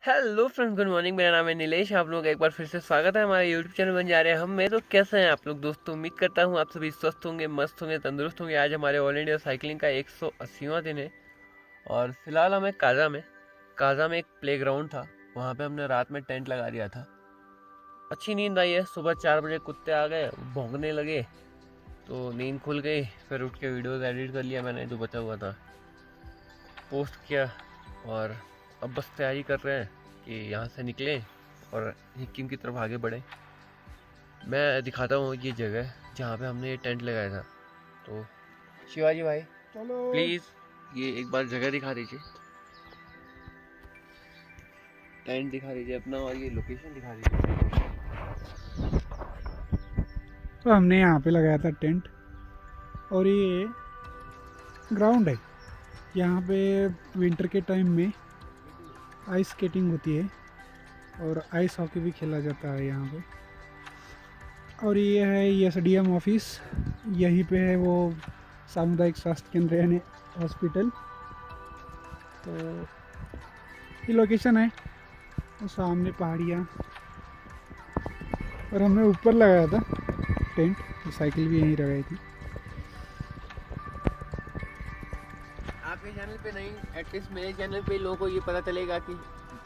Hello friends, good morning. मेरा नाम है नीलेश। आप लोग एक बार फिर से स्वागत है हमारे यूट्यूब चैनल बन जा रहे हैं हम में। तो कैसे हैं आप लोग दोस्तों? उम्मीद करता हूँ आप सभी स्वस्थ होंगे, मस्त होंगे, तंदुरुस्त होंगे। आज हमारे ऑल इंडिया साइकिलिंग का 180वां दिन है और फिलहाल हमें काजा में एक प्लेग्राउंड था, वहाँ पे हमने रात में टेंट लगा दिया था। अच्छी नींद आई है। सुबह 4 बजे कुत्ते आ गए, भौंकने लगे तो नींद खुल गई। फिर उठ के वीडियोज़ एडिट कर लिया मैंने, जो बचा हुआ था पोस्ट किया। और अब बस तैयारी कर रहे हैं कि यहाँ से निकलें और सिक्किम की तरफ आगे बढ़ें। मैं दिखाता हूँ ये जगह जहाँ पे हमने ये टेंट लगाया था। तो शिवाजी भाई, चलो। प्लीज़ ये एक बार जगह दिखा दीजिए, टेंट दिखा दीजिए अपना और ये लोकेशन दिखा दीजिए। तो हमने यहाँ पे लगाया था टेंट और ये ग्राउंड है। यहाँ पे विंटर के टाइम में आइस स्केटिंग होती है और आइस हॉकी भी खेला जाता है यहाँ पे। और ये है एसडीएम ऑफिस, यहीं पे है वो सामुदायिक स्वास्थ्य केंद्र यानी हॉस्पिटल। तो ये लोकेशन है और सामने पहाड़ियाँ। और हमने ऊपर लगाया था टेंट, साइकिल भी यहीं लगाई थी। आपके चैनल पे नहीं, एटलीस्ट मेरे चैनल पे लोगों को ये पता चलेगा कि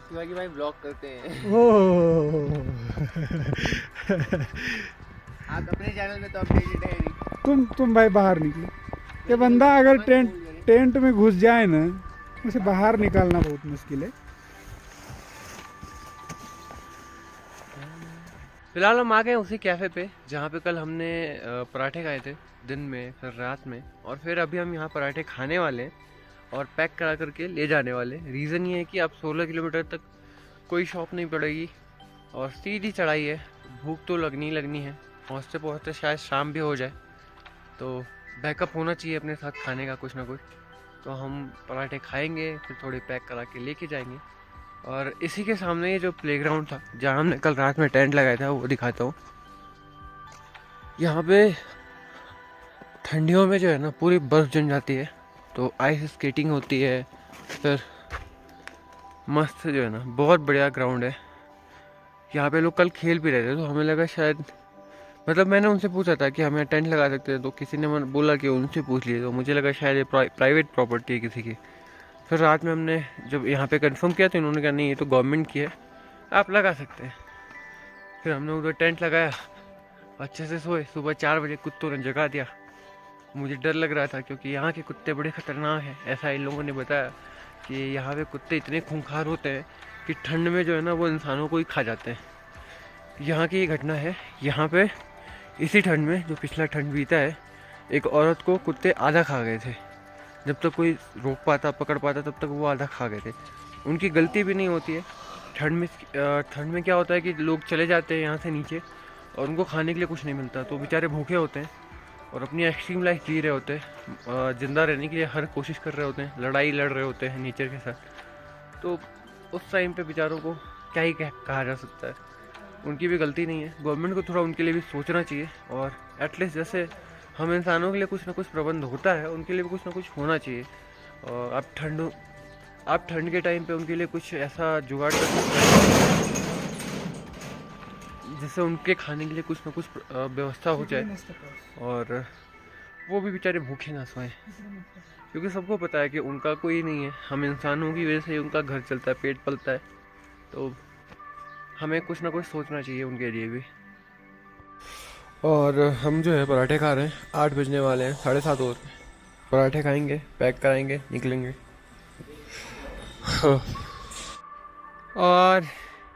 शिवाजी भाई ब्लॉग करते हैं। ओह आप अपने चैनल पे तो अपडेटेड है नहीं। तुम भाई बाहर निकलो। ये बंदा अगर टेंट में घुस जाए ना, उसे बाहर निकालना बहुत मुश्किल है। फिलहाल हम आ गए उसी कैफ़े पे जहाँ पे कल हमने पराठे खाए थे दिन में, फिर रात में, और फिर अभी हम यहाँ पराठे खाने वाले हैं और पैक करा करके ले जाने वाले। रीज़न ये है कि अब 16 किलोमीटर तक कोई शॉप नहीं पड़ेगी और सीधी चढ़ाई है। भूख तो लगनी है, पहुँचते पहुँचते शायद शाम भी हो जाए, तो बैकअप होना चाहिए अपने साथ खाने का कुछ ना कुछ। तो हम पराठे खाएंगे, फिर थोड़े पैक करा के लेके जाएंगे। और इसी के सामने ये जो प्लेग्राउंड था जहाँ हमने कल रात में टेंट लगाया था, वो दिखाता हूँ। यहाँ पे ठंडियों में जो है ना पूरी बर्फ़ जम जाती है, तो आइस स्केटिंग होती है। फिर मस्त जो है ना, बहुत बढ़िया ग्राउंड है। यहाँ पे लोग कल खेल भी रहे थे, तो हमें लगा शायद, मतलब मैंने उनसे पूछा था कि हम यहाँ टेंट लगा सकते हैं, तो किसी ने बोला कि उनसे पूछ लिए, तो मुझे लगा शायद ये प्राइवेट प्रॉपर्टी है किसी की। फिर रात में हमने जब यहाँ पे कंफर्म किया तो इन्होंने कहा नहीं, ये तो गवर्नमेंट की है, आप लगा सकते हैं। फिर हमने उधर टेंट लगाया, अच्छे से सोए। सुबह 4 बजे कुत्तों ने जगा दिया। मुझे डर लग रहा था क्योंकि यहाँ के कुत्ते बड़े ख़तरनाक हैं। ऐसा इन लोगों ने बताया कि यहाँ पे कुत्ते इतने खूंखार होते हैं कि ठंड में जो है ना वो इंसानों को ही खा जाते हैं। यहाँ की ये घटना है। यहाँ पे इसी ठंड में, जो पिछला ठंड बीता है, एक औरत को कुत्ते आधा खा गए थे। जब तक कोई रोक पाता, पकड़ पाता, तब तक वो आधा खा गए थे। उनकी गलती भी नहीं होती है। ठंड में क्या होता है कि लोग चले जाते हैं यहाँ से नीचे और उनको खाने के लिए कुछ नहीं मिलता, तो बेचारे भूखे होते हैं और अपनी एक्सट्रीम लाइफ जी रहे होते हैं, ज़िंदा रहने के लिए हर कोशिश कर रहे होते हैं, लड़ाई लड़ रहे होते हैं नेचर के साथ। तो उस टाइम पे बेचारों को क्या ही कहा जा सकता है। उनकी भी गलती नहीं है। गवर्नमेंट को थोड़ा उनके लिए भी सोचना चाहिए और एटलीस्ट जैसे हम इंसानों के लिए कुछ ना कुछ प्रबंध होता है, उनके लिए भी कुछ ना कुछ होना चाहिए। और आप ठंड के टाइम पे उनके लिए कुछ ऐसा जुगाड़ कर सकते हैं जिससे उनके खाने के लिए कुछ ना कुछ व्यवस्था हो जाए और वो भी बेचारे भूखे ना सोएं। क्योंकि सबको पता है कि उनका कोई नहीं है, हम इंसानों की वजह से उनका घर चलता है, पेट पलता है। तो हमें कुछ ना कुछ सोचना चाहिए उनके लिए भी। और हम जो है पराठे खा रहे हैं। 8 बजने वाले हैं, 7:30 हो रहे हैं। पराठे खाएंगे, पैक कराएंगे, निकलेंगे। और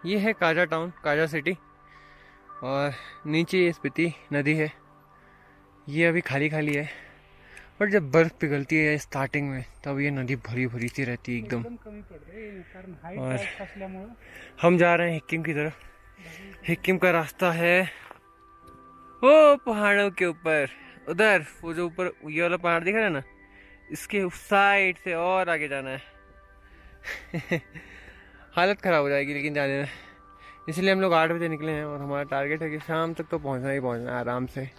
ये है काजा टाउन, काजा सिटी, और नीचे ये स्पीति नदी है। ये अभी खाली खाली है, पर जब बर्फ़ पिघलती है स्टार्टिंग में, तब ये नदी भरी भरी सी रहती है एकदम। और हम जा रहे हैं हिक्किम की तरफ। हिक्किम का रास्ता है वो पहाड़ों के ऊपर, उधर वो जो ऊपर ये वाला पहाड़ दिख रहा है ना, इसके उस साइड से और आगे जाना है। हालत ख़राब हो जाएगी लेकिन जाने में। इसलिए हम लोग 8 बजे निकले हैं और हमारा टारगेट है कि शाम तक तो पहुंचना ही पहुंचना है आराम से।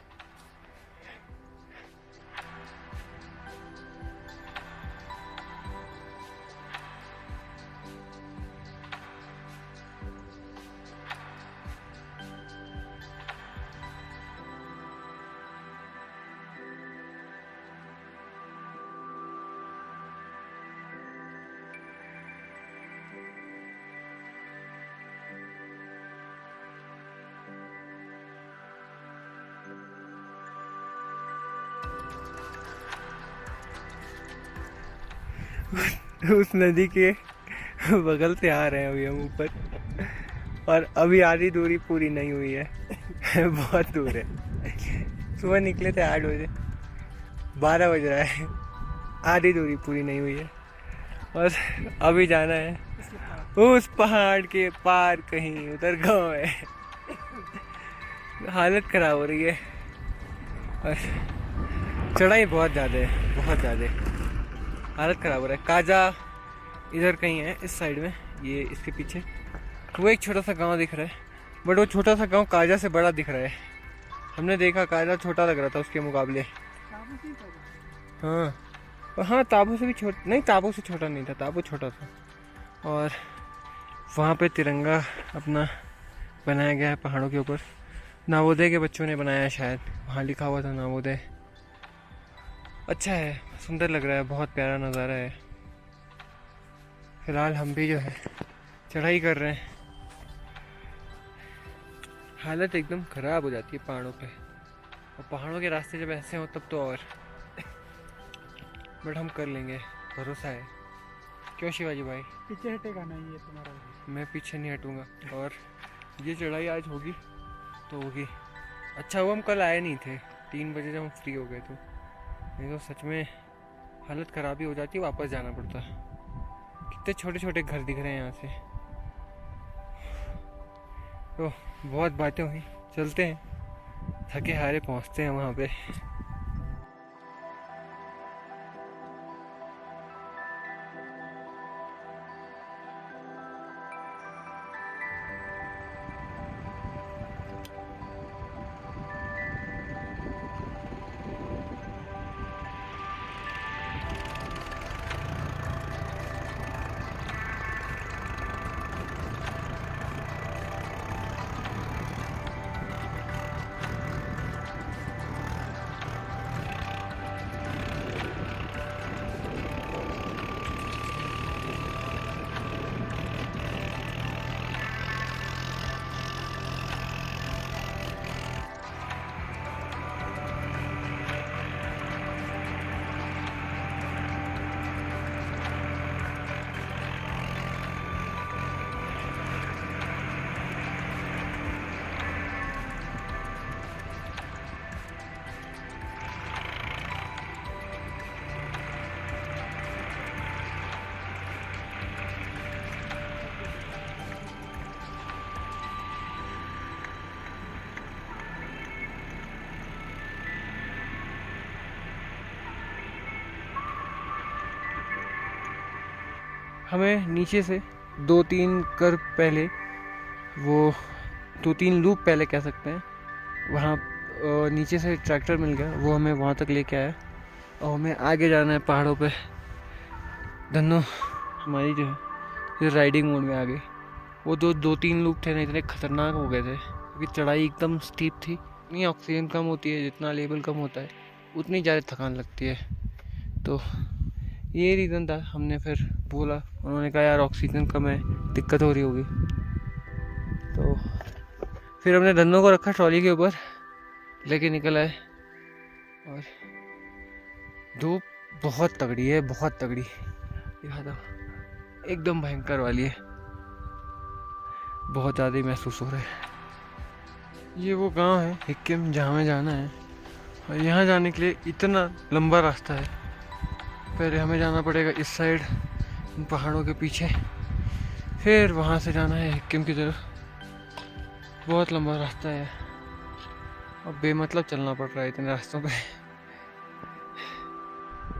उस नदी के बगल से आ रहे हैं अभी हम ऊपर, और अभी आधी दूरी पूरी नहीं हुई है। बहुत दूर है। सुबह निकले थे 8 बजे, 12 बज रहा है, आधी दूरी पूरी नहीं हुई है, और अभी जाना है उस पहाड़ के पार कहीं, उधर गांव है। हालत खराब हो रही है, और चढ़ाई बहुत ज़्यादा है, बहुत ज़्यादा। हालत ख़राब हो रहा है। काजा इधर कहीं है, इस साइड में, ये इसके पीछे वो एक छोटा सा गांव दिख रहा है, बट वो छोटा सा गांव काजा से बड़ा दिख रहा है। हमने देखा काजा छोटा लग रहा था उसके मुकाबले। हाँ हाँ, ताबू से भी छोटा नहीं, ताबू से छोटा नहीं था, ताबू छोटा था। और वहाँ पे तिरंगा अपना बनाया गया है पहाड़ों के ऊपर। नवोदय के बच्चों ने बनाया है शायद, वहाँ लिखा हुआ था नवोदय। अच्छा है, सुंदर लग रहा है, बहुत प्यारा नज़ारा है। फिलहाल हम भी जो है चढ़ाई कर रहे हैं। हालत एकदम ख़राब हो जाती है पहाड़ों पे, और पहाड़ों के रास्ते जब ऐसे हो तब तो और। बट हम कर लेंगे, भरोसा है। क्यों शिवाजी भाई? पीछे हटेगा नहीं ये तुम्हारा? मैं पीछे नहीं हटूंगा, और ये चढ़ाई आज होगी तो होगी। अच्छा वो हम कल आए नहीं थे, 3 बजे जब हम फ्री हो गए थे, नहीं तो सच में हालत ख़राब ही हो जाती, वापस जाना पड़ता। कितने छोटे छोटे घर दिख रहे हैं यहाँ से। तो बहुत बातें हुई, चलते हैं, थके हारे पहुँचते हैं वहाँ पे। हमें नीचे से 2-3 कर पहले, वो 2-3 लूप पहले कह सकते हैं, वहाँ नीचे से ट्रैक्टर मिल गया, वो हमें वहाँ तक लेके आया, और हमें आगे जाना है पहाड़ों पे। धन्नो हमारी जो है ये राइडिंग मोड में आ गई। वो 2-3 लूप थे ना, इतने खतरनाक हो गए थे क्योंकि चढ़ाई एकदम स्टीप थी। इतनी ऑक्सीजन कम होती है, जितना लेवल कम होता है उतनी ज़्यादा थकान लगती है। तो ये रीज़न था, हमने फिर बोला, उन्होंने कहा यार ऑक्सीजन कम है, दिक्कत हो रही होगी। तो फिर हमने धन्नो को रखा ट्रॉली के ऊपर, लेके निकल आए। और धूप बहुत तगड़ी है, बहुत तगड़ी, दिखाता हूँ, एकदम भयंकर वाली है, बहुत ज़्यादा ही महसूस हो रहा है। ये वो गांव है हिक्किम, जहाँ हमें जाना है, और यहाँ जाने के लिए इतना लंबा रास्ता है। पहले हमें जाना पड़ेगा इस साइड पहाड़ों के पीछे, फिर वहाँ से जाना है हिक्किम की तरफ। बहुत लंबा रास्ता है, और बेमतलब चलना पड़ रहा है इतने रास्तों पे।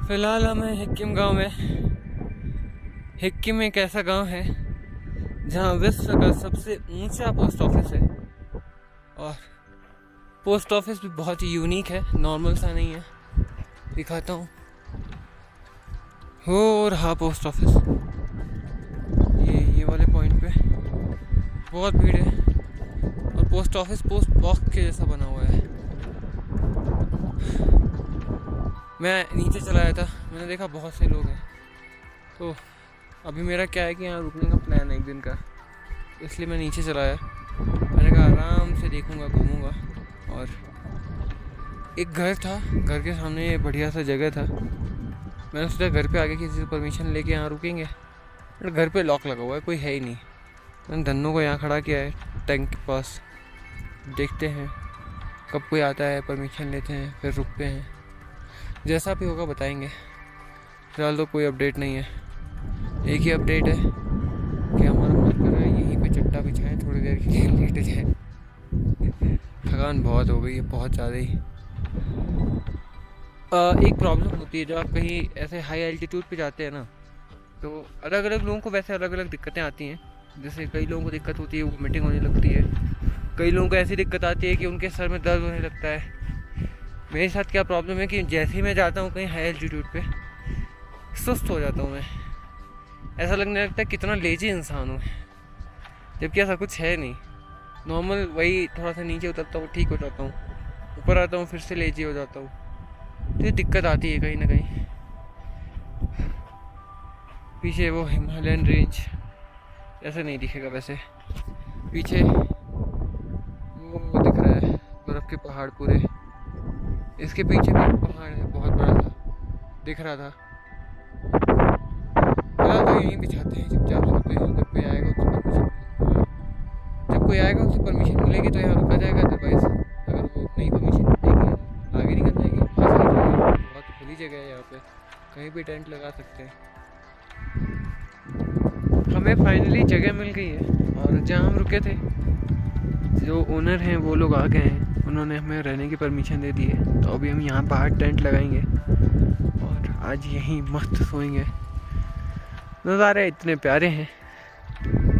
फिलहाल हम हैं हिक्किम गांव में। हिक्किम एक ऐसा गांव है जहाँ विश्व का सबसे ऊंचा पोस्ट ऑफिस है, और पोस्ट ऑफिस भी बहुत ही यूनिक है, नॉर्मल सा नहीं है। दिखाता हूँ, हो रहा पोस्ट ऑफिस, ये वाले पॉइंट पे बहुत भीड़ है, और पोस्ट ऑफिस पोस्ट बॉक्स के जैसा बना हुआ है। मैं नीचे चला आया था, मैंने देखा बहुत से लोग हैं, तो अभी मेरा क्या है कि यहाँ रुकने का प्लान है एक दिन का, इसलिए मैं नीचे चला आया। मैंने कहा आराम से देखूँगा, घूमूँगा। और एक घर था, घर के सामने बढ़िया सा जगह था, मैंने सोचा घर पे आके किसी से परमिशन लेके यहाँ रुकेंगे, बट घर पे लॉक लगा हुआ है, कोई है ही नहीं। मैंने धन्नों को यहाँ खड़ा किया है टैंक के पास, देखते हैं कब कोई आता है, परमिशन लेते हैं, फिर रुकते हैं, जैसा भी होगा बताएंगे। फिलहाल तो कोई अपडेट नहीं है। एक ही अपडेट है कि हमारा मन कर रहा है यहीं पे चट्टा बिछाएं, थोड़ी देर के लिए लेट जाए। थकान बहुत हो गई है, बहुत ज़्यादा ही। एक प्रॉब्लम होती है जब आप कहीं ऐसे हाई एल्टीट्यूड पे जाते हैं ना, तो अलग अलग लोगों को वैसे अलग अलग दिक्कतें आती हैं। जैसे कई लोगों को दिक्कत होती है वोमिटिंग होने लगती है, कई लोगों को ऐसी दिक्कत आती है कि उनके सर में दर्द होने लगता है। मेरे साथ क्या प्रॉब्लम है कि जैसे ही मैं जाता हूँ कहीं हाई एल्टीट्यूड पे, सुस्त हो जाता हूँ मैं। ऐसा लगने लगता है कितना लेजी इंसान हूँ, जबकि ऐसा कुछ है नहीं। नॉर्मल वही थोड़ा सा नीचे उतरता हूँ ठीक हो जाता हूँ, ऊपर आता हूँ फिर से लेजी हो जाता हूँ। तो ये दिक्कत आती है कहीं ना कहीं। पीछे वो हिमालयन रेंज ऐसा नहीं दिखेगा वैसे, पीछे वो दिख रहा है बर्फ़ के पहाड़ पूरे। इसके पीछे भी एक पहाड़ है बहुत बड़ा सा, दिख रहा था। फिलहाल तो यहीं बिछाते हैं चुपचाप सोते हैं, जब कोई आएगा उससे परमिशन, जब कोई आएगा उससे परमिशन मिलेगी तो यहाँ रुका जाएगा। अदरवाइज अगर वो नहीं परमिशन देगी आगे निकल जाएगी। हाँ सही जगह है, बहुत खुली जगह है यहाँ पे, कहीं भी टेंट लगा सकते हैं। हमें फाइनली जगह मिल गई है, और जहाँ हम रुके थे जो ओनर हैं वो लोग आ गए हैं, उन्होंने हमें रहने की परमिशन दे दी है। तो अभी हम यहाँ बाहर टेंट लगाएंगे और आज यहीं मस्त सोएंगे। नज़ारे इतने प्यारे हैं,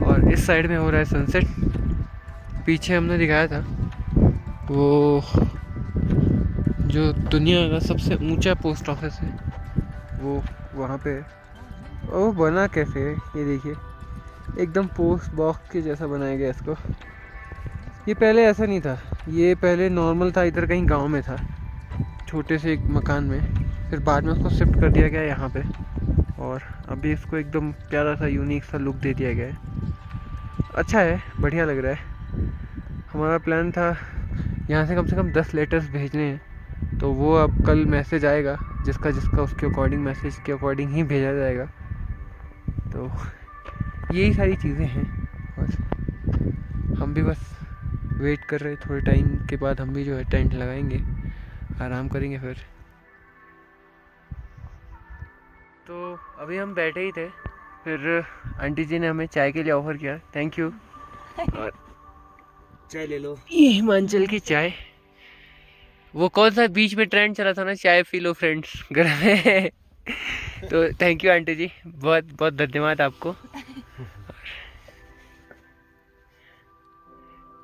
और इस साइड में हो रहा है सनसेट। पीछे हमने दिखाया था वो जो दुनिया का सबसे ऊंचा पोस्ट ऑफिस है वो वहाँ पे है। और वो बना कैसे है ये देखिए, एकदम पोस्ट बॉक्स के जैसा बनाया गया इसको। ये पहले ऐसा नहीं था, ये पहले नॉर्मल था, इधर कहीं गांव में था छोटे से एक मकान में, फिर बाद में उसको शिफ्ट कर दिया गया यहाँ पे, और अभी इसको एकदम प्यारा सा यूनिक सा लुक दे दिया गया है। अच्छा है, बढ़िया लग रहा है। हमारा प्लान था यहाँ से कम 10 लेटर्स भेजने हैं, तो वो अब कल मैसेज आएगा, जिसका उसके अकॉर्डिंग मैसेज के अकॉर्डिंग ही भेजा जाएगा। तो यही सारी चीज़ें हैं, और हम भी बस वेट कर रहे हैं। थोड़े टाइम के बाद हम भी जो है टेंट लगाएंगे, आराम करेंगे फिर। तो अभी हम बैठे ही थे, फिर आंटी जी ने हमें चाय के लिए ऑफ़र किया, थैंक यू। और चाय ले लो। ये हिमाचल की चाय, वो कौन सा बीच में ट्रेंड चला था ना, चाय पी लो फ्रेंड्स घर में। तो थैंक यू आंटी जी, बहुत बहुत धन्यवाद आपको।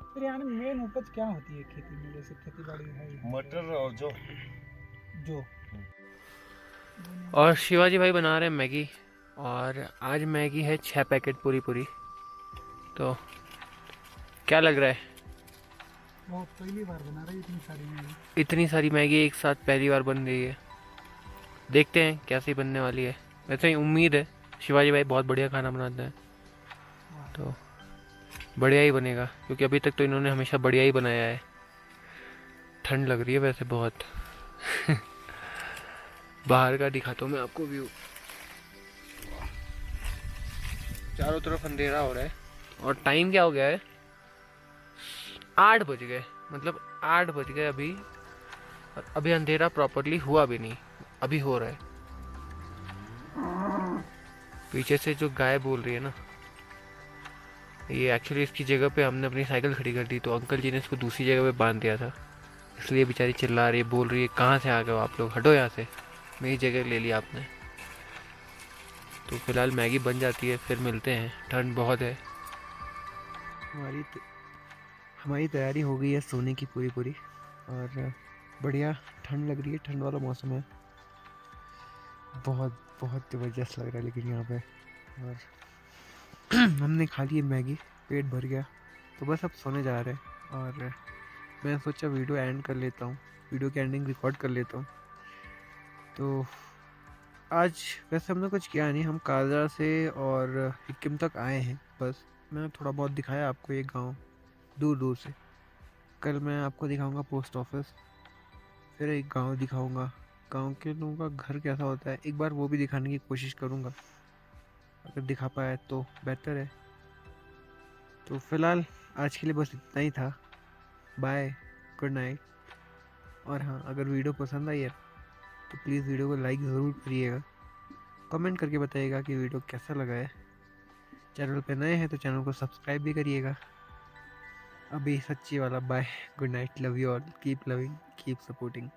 फिर यहाँ मेन उपज क्या होती है खेती में, जैसे खेती बाड़ी है? मटर और जो और शिवाजी भाई बना रहे हैं मैगी, और आज मैगी है 6 पैकेट पूरी। तो क्या लग रहा है, वो पहली बार बना रही है इतनी सारी मैगी एक साथ पहली बार बन रही है। देखते हैं कैसी बनने वाली है। वैसे ही उम्मीद है शिवाजी भाई बहुत बढ़िया खाना बनाते हैं, तो बढ़िया ही बनेगा, क्योंकि अभी तक तो इन्होंने हमेशा बढ़िया ही बनाया है। ठंड लग रही है वैसे बहुत। बाहर का दिखाता हूँ मैं आपको व्यू, चारों तरफ अंधेरा हो रहा है, और टाइम क्या हो गया है, 8 बज गए, मतलब 8 बज गए अभी, और अभी अंधेरा प्रॉपरली हुआ भी नहीं, अभी हो रहा है। पीछे से जो गाय बोल रही है ना, ये एक्चुअली इसकी जगह पे हमने अपनी साइकिल खड़ी कर दी, तो अंकल जी ने इसको दूसरी जगह पे बांध दिया था, इसलिए बेचारी चिल्ला रही है, बोल रही है कहाँ से आ गए हो आप लोग, हटो यहाँ से, मेरी जगह ले ली आपने। तो फिलहाल मैगी बन जाती है, फिर मिलते हैं। ठंड बहुत है। हमारी तैयारी हो गई है सोने की पूरी, और बढ़िया ठंड लग रही है, ठंड वाला मौसम है, बहुत बहुत ज़बरदस्त लग रहा है लेकिन यहाँ पे। और हमने खा ली मैगी, पेट भर गया, तो बस अब सोने जा रहे हैं। और मैं सोचा वीडियो एंड कर लेता हूँ, वीडियो की एंडिंग रिकॉर्ड कर लेता हूँ। तो आज वैसे हमने कुछ किया नहीं, हम काजा से और सिक्किम तक आए हैं, बस मैंने थोड़ा बहुत दिखाया आपको ये गांव दूर से। कल मैं आपको दिखाऊंगा पोस्ट ऑफिस, फिर एक गांव दिखाऊंगा, गांव के लोगों का घर कैसा होता है एक बार वो भी दिखाने की कोशिश करूँगा, अगर दिखा पाया तो बेहतर है। तो फिलहाल आज के लिए बस इतना ही था। Bye, good night. और हाँ, अगर वीडियो पसंद आई है तो प्लीज़ वीडियो को लाइक ज़रूर करिएगा, कमेंट करके बताइएगा कि वीडियो कैसा लगा है। चैनल पे नए हैं तो चैनल को सब्सक्राइब भी करिएगा। अभी सच्ची वाला bye, good night, love you all, keep loving, keep supporting.